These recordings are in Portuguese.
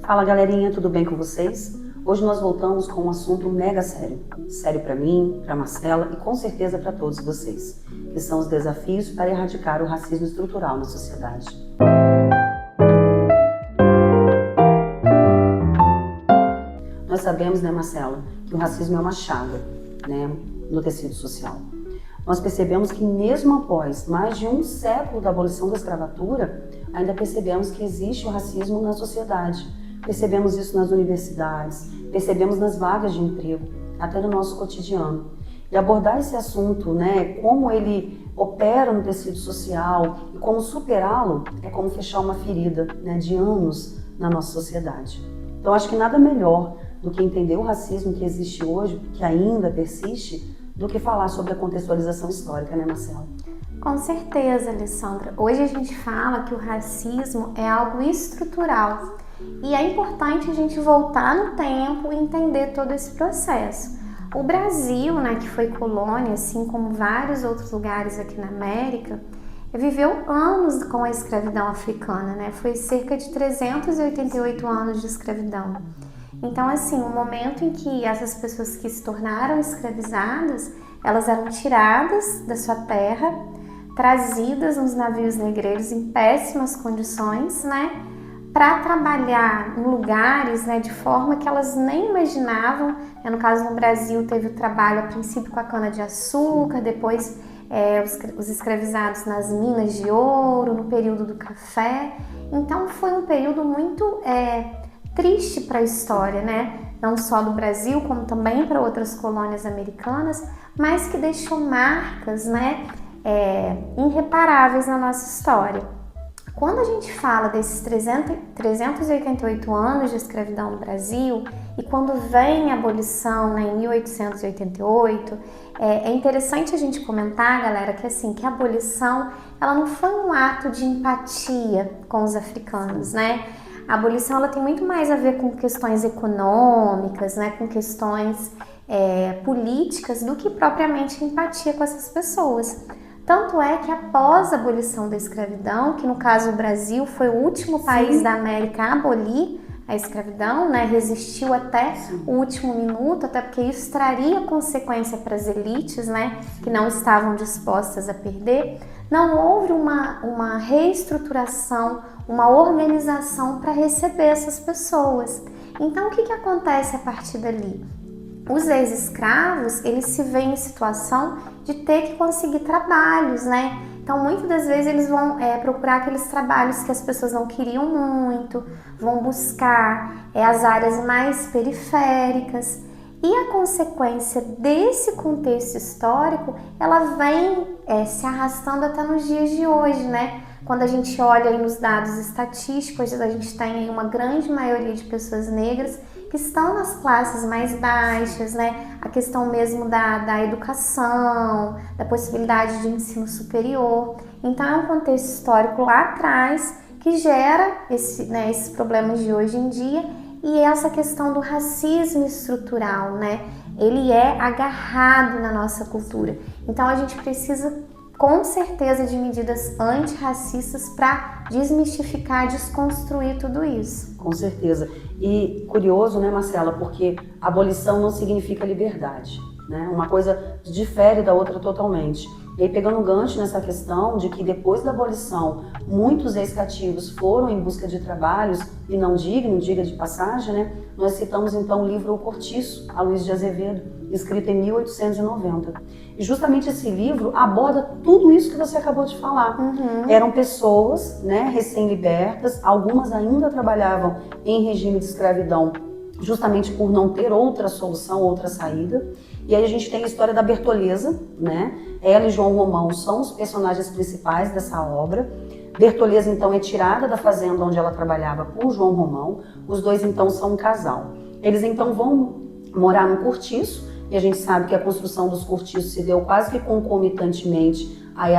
Fala galerinha, tudo bem com vocês? Hoje nós voltamos com um assunto mega sério. Sério para mim, para Marcela e com certeza para todos vocês, que são os desafios para erradicar o racismo estrutural na sociedade. Nós sabemos, né, Marcela, que o racismo é uma chaga, né, no tecido social. Nós percebemos que mesmo após mais de um século da abolição da escravatura, ainda percebemos que existe o racismo na sociedade. Percebemos isso nas universidades, percebemos nas vagas de emprego, até no nosso cotidiano. E abordar esse assunto, né, como ele opera no tecido social e como superá-lo, é como fechar uma ferida, né, de anos na nossa sociedade. Então acho que nada melhor do que entender o racismo que existe hoje, que ainda persiste, do que falar sobre a contextualização histórica, né, Marcela? Com certeza, Alessandra. Hoje a gente fala que o racismo é algo estrutural e é importante a gente voltar no tempo e entender todo esse processo. O Brasil, né, que foi colônia, assim como vários outros lugares aqui na América, viveu anos com a escravidão africana, né? Foi cerca de 388 anos de escravidão. Então, assim, o momento em que essas pessoas que se tornaram escravizadas, elas eram tiradas da sua terra, trazidas nos navios negreiros em péssimas condições, né, para trabalhar em lugares, né, de forma que elas nem imaginavam. No caso, no Brasil, teve o trabalho a princípio com a cana-de-açúcar, depois os escravizados nas minas de ouro, no período do café. Então, foi um período muito triste para a história, né? Não só do Brasil, como também para outras colônias americanas, mas que deixou marcas, né, irreparáveis na nossa história. Quando a gente fala desses 388 anos de escravidão no Brasil e quando vem a abolição, né, em 1888, é interessante a gente comentar, galera, que assim, que a abolição ela não foi um ato de empatia com os africanos, né? A abolição ela tem muito mais a ver com questões econômicas, né, com questões políticas, do que propriamente empatia com essas pessoas. Tanto é que após a abolição da escravidão, que no caso o Brasil foi o último país da América a abolir a escravidão, né, resistiu até o último minuto, até porque isso traria consequência para as elites, né, que não estavam dispostas a perder. Não houve uma reestruturação, uma organização para receber essas pessoas. Então, o que acontece a partir dali? Os ex-escravos, eles se veem em situação de ter que conseguir trabalhos, né? Então, muitas das vezes eles vão procurar aqueles trabalhos que as pessoas não queriam muito, vão buscar as áreas mais periféricas. E a consequência desse contexto histórico, ela vem se arrastando até nos dias de hoje, né? Quando a gente olha aí nos dados estatísticos, a gente tem aí uma grande maioria de pessoas negras que estão nas classes mais baixas, né? A questão mesmo da educação, da possibilidade de ensino superior. Então é um contexto histórico lá atrás que gera esses problemas de hoje em dia. E essa questão do racismo estrutural, né? Ele é agarrado na nossa cultura. Então a gente precisa, com certeza, de medidas antirracistas para desmistificar, desconstruir tudo isso. Com certeza. E curioso, né, Marcela, porque abolição não significa liberdade, né? Uma coisa difere da outra totalmente. E aí, pegando um gancho nessa questão de que depois da abolição, muitos ex-cativos foram em busca de trabalhos e não dignos, diga de passagem, né? Nós citamos então o livro O Cortiço, a Luiz de Azevedo, escrito em 1890. E justamente esse livro aborda tudo isso que você acabou de falar. Eram pessoas, né, recém-libertas, algumas ainda trabalhavam em regime de escravidão, justamente por não ter outra solução, outra saída. E aí a gente tem a história da Bertoleza, né? Ela e João Romão são os personagens principais dessa obra. Bertoleza, então, é tirada da fazenda onde ela trabalhava por João Romão. Os dois, então, são um casal. Eles, então, vão morar no cortiço, e a gente sabe que a construção dos cortiços se deu quase que concomitantemente a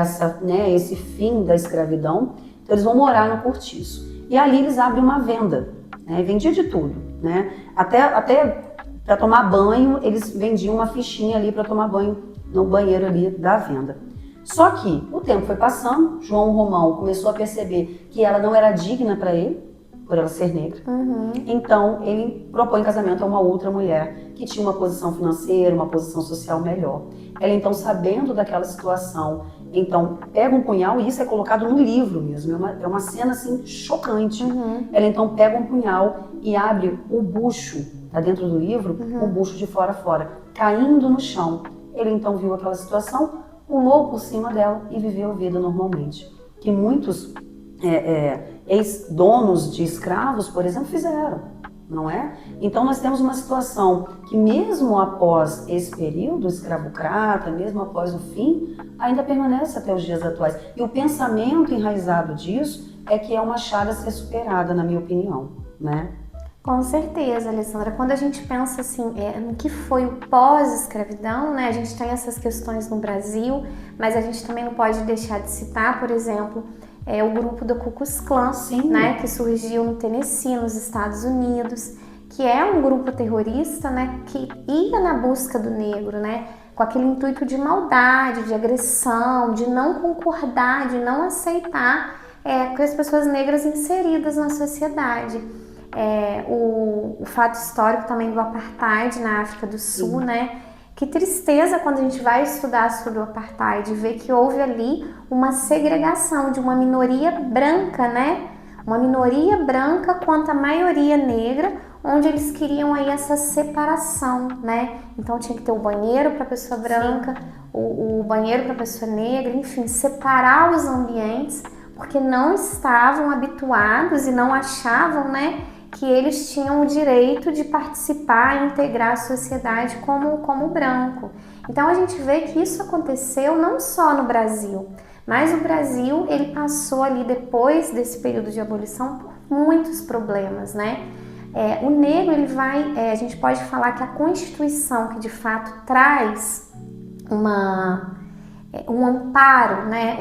esse fim da escravidão. Então, eles vão morar no cortiço. E ali eles abrem uma venda, né? Vendia de tudo, né? Até para tomar banho, eles vendiam uma fichinha ali para tomar banho no banheiro ali da venda. Só que o tempo foi passando, João Romão começou a perceber que ela não era digna para ele, por ela ser negra. Uhum. Então, ele propõe casamento a uma outra mulher que tinha uma posição financeira, uma posição social melhor. Ela, então, sabendo daquela situação, então, pega um punhal, e isso é colocado no livro mesmo, é uma cena, assim, chocante. Uhum. Ela, então, pega um punhal e abre o bucho, tá dentro do livro, o bucho de fora a fora, caindo no chão. Ele, então, viu aquela situação, pulou por cima dela e viveu a vida normalmente. Que muitos ex-donos de escravos, por exemplo, fizeram, não é? Então nós temos uma situação que mesmo após esse período escravocrata, mesmo após o fim, ainda permanece até os dias atuais. E o pensamento enraizado disso é que é uma chaga a ser superada, na minha opinião, né? Com certeza, Alessandra. Quando a gente pensa assim, no que foi o pós-escravidão, né? A gente tem essas questões no Brasil, mas a gente também não pode deixar de citar, por exemplo, o grupo do Ku Klux Klan, né? Que surgiu no Tennessee, nos Estados Unidos, que é um grupo terrorista, né? Que ia na busca do negro, né? Com aquele intuito de maldade, de agressão, de não concordar, de não aceitar com as pessoas negras inseridas na sociedade. O fato histórico também do apartheid na África do Sul, né? Que tristeza quando a gente vai estudar sobre o apartheid e ver que houve ali uma segregação de uma minoria branca, né? Uma minoria branca contra a maioria negra, onde eles queriam aí essa separação, né? Então tinha que ter o banheiro para a pessoa branca, o banheiro para a pessoa negra, enfim, separar os ambientes, porque não estavam habituados e não achavam, né, que eles tinham o direito de participar e integrar a sociedade como branco. Então a gente vê que isso aconteceu não só no Brasil, mas o Brasil ele passou ali depois desse período de abolição por muitos problemas, né? O negro ele vai, a gente pode falar que a Constituição que de fato traz um amparo, né?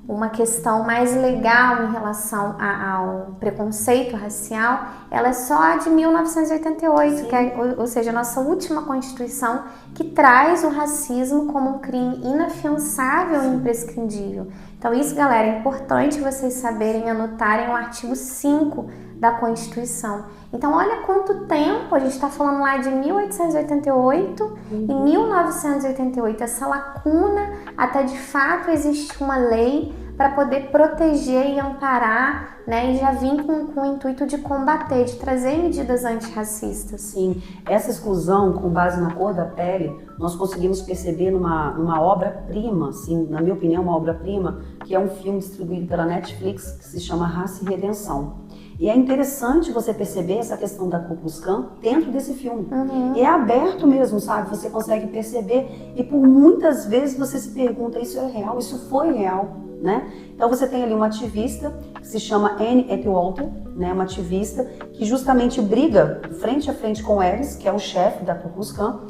Uma questão mais legal em relação ao preconceito racial, ela é só de 1988, ou seja, a nossa última Constituição que traz o racismo como um crime inafiançável e imprescindível. Então isso, galera, é importante vocês saberem, anotarem o artigo 5 da Constituição. Então olha quanto tempo, a gente está falando lá de 1888 e 1988, essa lacuna até de fato existe uma lei para poder proteger e amparar, né, e já vim com o intuito de combater, de trazer medidas antirracistas. Sim, essa exclusão com base na cor da pele, nós conseguimos perceber numa obra-prima, assim, na minha opinião, uma obra-prima, que é um filme distribuído pela Netflix, que se chama Raça e Redenção. E é interessante você perceber essa questão da Ku Klux Klan dentro desse filme. E é aberto mesmo, sabe? Você consegue perceber e por muitas vezes você se pergunta, isso é real? Isso foi real? Né? Então você tem ali uma ativista que se chama Annie Atwater, né? Uma ativista que justamente briga frente a frente com Ellis, que é o chefe da Ku Klux Klan,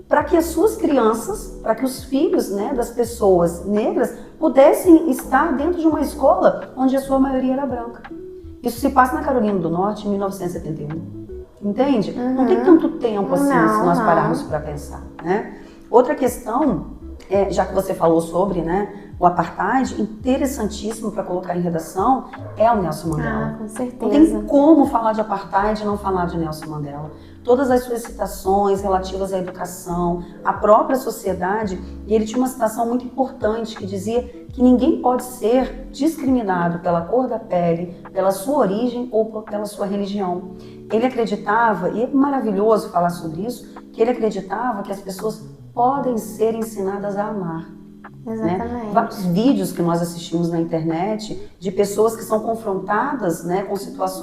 para que as suas crianças, para que os filhos, né, das pessoas negras pudessem estar dentro de uma escola onde a sua maioria era branca. Isso se passa na Carolina do Norte, em 1971. Entende? Não tem tanto tempo assim, se nós pararmos para pensar, né? Outra questão, já que você falou sobre, né, o apartheid, interessantíssimo para colocar em redação, é o Nelson Mandela. Com certeza. Não tem como falar de apartheid e não falar de Nelson Mandela. Todas as suas citações relativas à educação, à própria sociedade, e ele tinha uma citação muito importante que dizia que ninguém pode ser discriminado pela cor da pele, pela sua origem ou pela sua religião. Ele acreditava, e é maravilhoso falar sobre isso, que ele acreditava que as pessoas podem ser ensinadas a amar. Exatamente. Né? Vários vídeos que nós assistimos na internet de pessoas que são confrontadas, né, com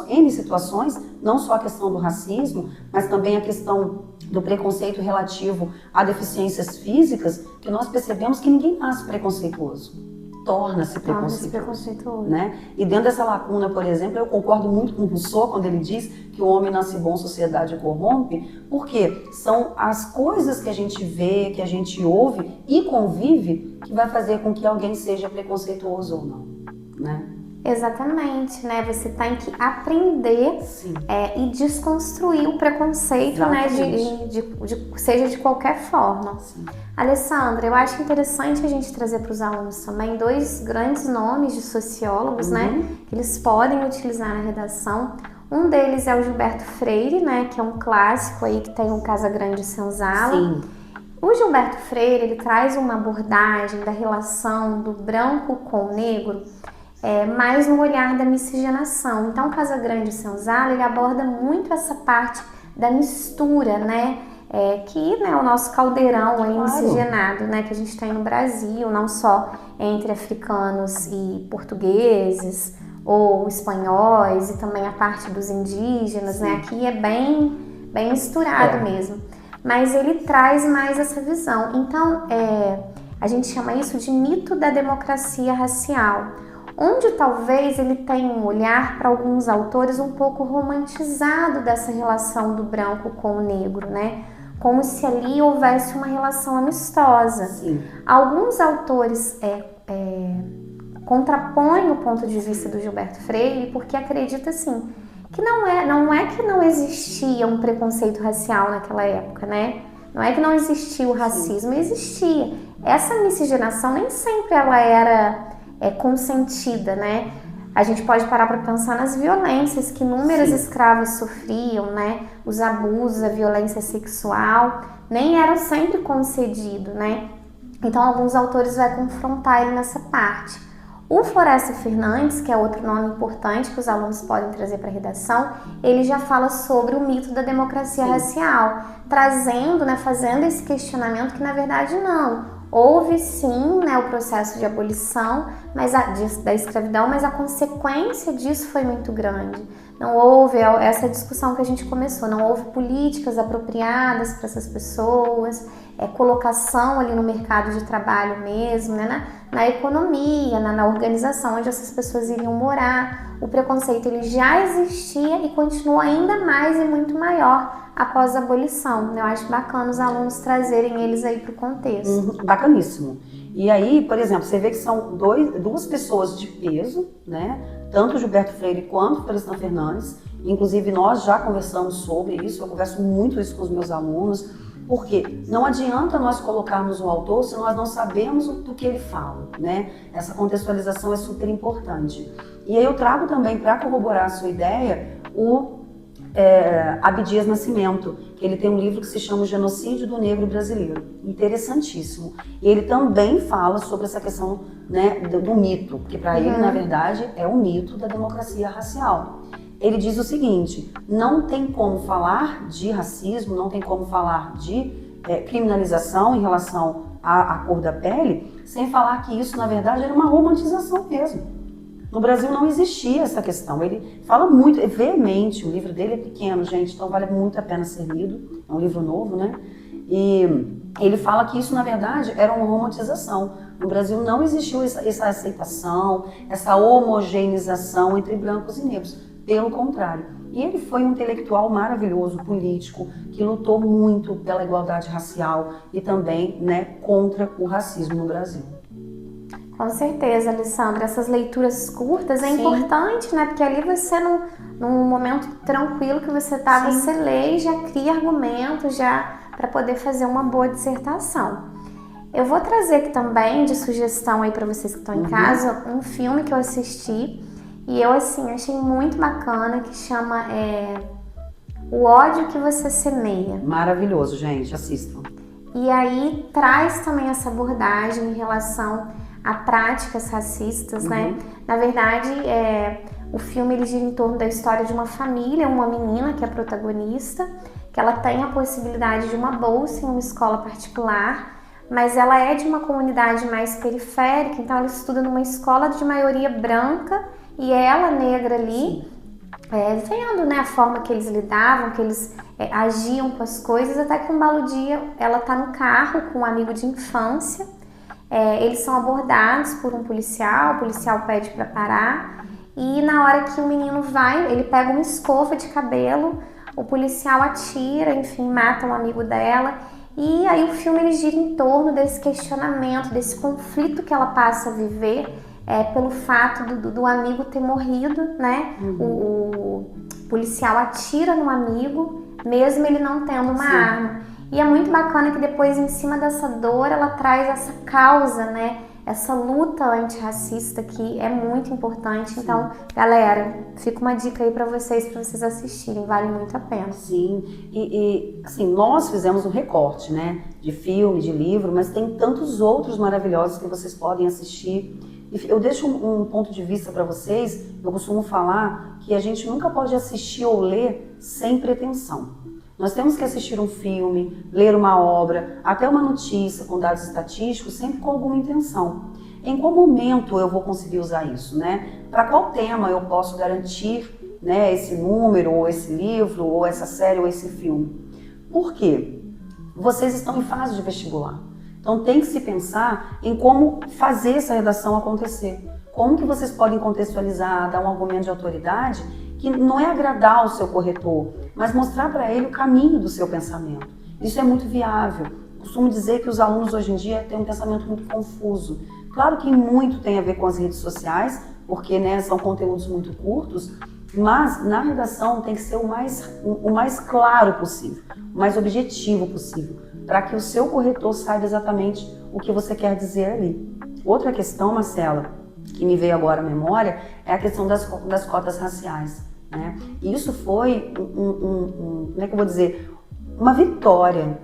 N situações, não só a questão do racismo, mas também a questão do preconceito relativo a deficiências físicas, que nós percebemos que ninguém nasce preconceituoso. Torna-se preconceituoso. Né? E dentro dessa lacuna, por exemplo, eu concordo muito com Rousseau quando ele diz que o homem nasce bom, sociedade corrompe, porque são as coisas que a gente vê, que a gente ouve e convive que vai fazer com que alguém seja preconceituoso ou não. Né? Exatamente, né? Você tem que aprender e desconstruir o preconceito, né? Seja de qualquer forma. Sim. Alessandra, eu acho interessante a gente trazer para os alunos também 2 grandes nomes de sociólogos, né? Que eles podem utilizar na redação. Um deles é o Gilberto Freire, né? Que é um clássico aí que tem o Casagrande Senzala. Sim. O Gilberto Freire, ele traz uma abordagem da relação do branco com o negro mais no olhar da miscigenação. Então, Casagrande Senzala, ele aborda muito essa parte da mistura, né? O nosso caldeirão aí miscigenado, né? Que a gente tem no Brasil, não só entre africanos e portugueses ou espanhóis, e também a parte dos indígenas, né? Aqui é bem misturado mesmo. Mas ele traz mais essa visão. Então, a gente chama isso de mito da democracia racial, onde talvez ele tenha um olhar, para alguns autores, um pouco romantizado dessa relação do branco com o negro, né? Como se ali houvesse uma relação amistosa. Sim. Alguns autores contrapõem o ponto de vista do Gilberto Freire porque acredita assim que não é que não existia um preconceito racial naquela época, né? Não é que não existia o racismo, existia. Essa miscigenação nem sempre ela era consentida, né? A gente pode parar para pensar nas violências que inúmeras escravas sofriam, né? Os abusos, a violência sexual, nem eram sempre concedidos, né? Então, alguns autores vão confrontar ele nessa parte. O Floresta Fernandes, que é outro nome importante que os alunos podem trazer para a redação, ele já fala sobre o mito da democracia racial, trazendo, né, fazendo esse questionamento que, na verdade, não. Houve sim, né, o processo de abolição da escravidão, mas a consequência disso foi muito grande. Não houve essa discussão que a gente começou, não houve políticas apropriadas para essas pessoas, colocação ali no mercado de trabalho mesmo, né, na economia, na organização onde essas pessoas iriam morar. O preconceito ele já existia e continua ainda mais e muito maior após a abolição. Eu acho bacana os alunos trazerem eles aí para o contexto. Bacaníssimo. E aí, por exemplo, você vê que são duas pessoas de peso, né? Tanto o Gilberto Freire quanto o Florestan Fernandes. Inclusive, nós já conversamos sobre isso, eu converso muito isso com os meus alunos, porque não adianta nós colocarmos um autor se nós não sabemos do que ele fala, né? Essa contextualização é super importante. E aí eu trago também, para corroborar a sua ideia, o Abdias Nascimento, que ele tem um livro que se chama O Genocídio do Negro Brasileiro, interessantíssimo. E ele também fala sobre essa questão, né, do mito, que para ele, na verdade, é o mito da democracia racial. Ele diz o seguinte: não tem como falar de racismo, não tem como falar de criminalização em relação à cor da pele, sem falar que isso, na verdade, era uma romantização mesmo. No Brasil não existia essa questão. Ele fala muito, é veemente, o livro dele é pequeno, gente, então vale muito a pena ser lido, é um livro novo, né? E ele fala que isso, na verdade, era uma romantização. No Brasil não existiu essa aceitação, essa homogeneização entre brancos e negros, pelo contrário. E ele foi um intelectual maravilhoso, político, que lutou muito pela igualdade racial e também, né, contra o racismo no Brasil. Com certeza, Alessandra. Essas leituras curtas é importante, né? Porque ali você, num momento tranquilo que você está, você lê e já cria argumentos já para poder fazer uma boa dissertação. Eu vou trazer aqui também de sugestão aí para vocês que estão em casa um filme que eu assisti e eu assim achei muito bacana, que chama O Ódio que Você Semeia. Maravilhoso, gente, assistam. E aí traz também essa abordagem em relação a práticas racistas, né? Na verdade, o filme ele gira em torno da história de uma família, uma menina que é a protagonista, que ela tem a possibilidade de uma bolsa em uma escola particular, mas ela é de uma comunidade mais periférica, então ela estuda numa escola de maioria branca e ela, negra ali, vendo, né, a forma que eles lidavam, que eles agiam com as coisas, até que um belo dia ela tá no carro com um amigo de infância. Eles são abordados por um policial, o policial pede para parar e na hora que o menino vai, ele pega uma escova de cabelo, o policial atira, enfim, mata um amigo dela e aí o filme ele gira em torno desse questionamento, desse conflito que ela passa a viver pelo fato do amigo ter morrido, né? O policial atira no amigo, mesmo ele não tendo uma arma. E é muito bacana que depois, em cima dessa dor, ela traz essa causa, né? Essa luta antirracista que é muito importante. Sim. Então, galera, fica uma dica aí para vocês assistirem, vale muito a pena. Sim, e assim, nós fizemos um recorte, né? De filme, de livro, mas tem tantos outros maravilhosos que vocês podem assistir. Eu deixo um ponto de vista para vocês. Eu costumo falar que a gente nunca pode assistir ou ler sem pretensão. Nós temos que assistir um filme, ler uma obra, até uma notícia com dados estatísticos, sempre com alguma intenção. Em qual momento eu vou conseguir usar isso, né? Para qual tema eu posso garantir, né, esse número, ou esse livro, ou essa série, ou esse filme? Por quê? Vocês estão em fase de vestibular. Então tem que se pensar em como fazer essa redação acontecer. Como que vocês podem contextualizar, dar um argumento de autoridade que não é agradar o seu corretor, mas mostrar para ele o caminho do seu pensamento. Isso é muito viável. Costumo dizer que os alunos hoje em dia têm um pensamento muito confuso. Claro que muito tem a ver com as redes sociais, porque, né, são conteúdos muito curtos, mas na redação tem que ser o mais claro possível, o mais objetivo possível, para que o seu corretor saiba exatamente o que você quer dizer ali. Outra questão, Marcela, que me veio agora à memória, é a questão das cotas raciais, né? E isso foi como é que eu vou dizer, uma vitória.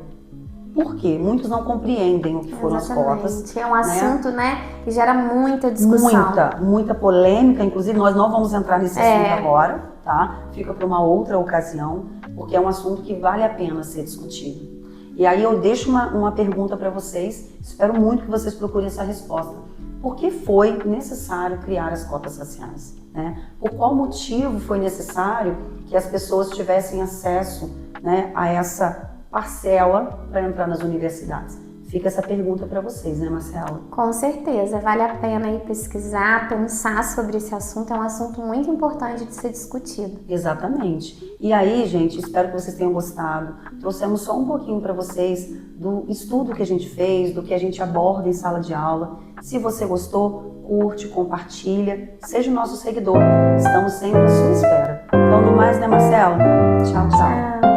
Por quê? Muitos não compreendem o que foram as cotas. É um assunto, né, que gera muita discussão. Muita polêmica. Inclusive, nós não vamos entrar nesse assunto agora, tá? Fica para uma outra ocasião, porque é um assunto que vale a pena ser discutido. E aí eu deixo uma pergunta para vocês, espero muito que vocês procurem essa resposta. Por que foi necessário criar as cotas raciais, né? Por qual motivo foi necessário que as pessoas tivessem acesso, né, a essa parcela para entrar nas universidades? Fica essa pergunta para vocês, né, Marcela? Com certeza, vale a pena aí pesquisar, pensar sobre esse assunto, é um assunto muito importante de ser discutido. Exatamente. E aí, gente, espero que vocês tenham gostado. Trouxemos só um pouquinho para vocês do estudo que a gente fez, do que a gente aborda em sala de aula. Se você gostou, curte, compartilha, seja o nosso seguidor. Estamos sempre à sua espera. Então, no mais, né, Marcela? Tchau, tchau. Tchau.